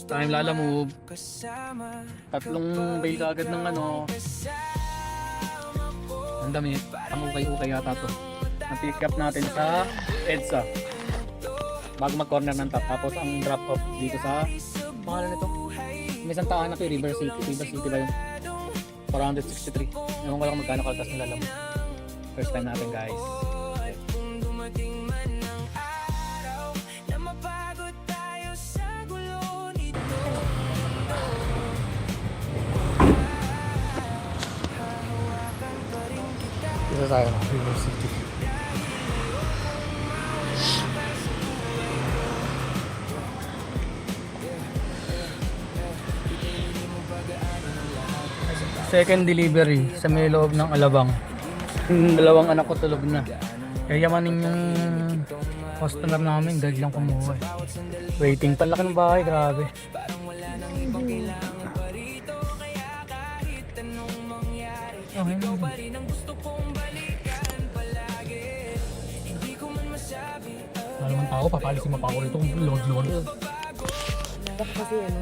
Time lalamove. Tatlong bail agad ng ano. Ang dami. Ang ukay-ukay yata to. Na-pick up natin sa EDSA. Bago mag-corner ng top. Tapos ang drop off dito sa pangalan nito. May isang taan na to, River City. River City ba yun? 463. Ewan ko lang magkano kaltas ng lalamove. First time natin guys. Isa tayo ng River City. Second delivery sa may loob ng Alabang. Dalawang anak ko tulog na. Kaya yamanin yung customer namin, dahil lang kumuha. Waiting pa, laki ng bahay, grabe. Okay na. Wala naman tao, papalisin mo pa ako rito kung luwag-luwag. Baka kasi ano,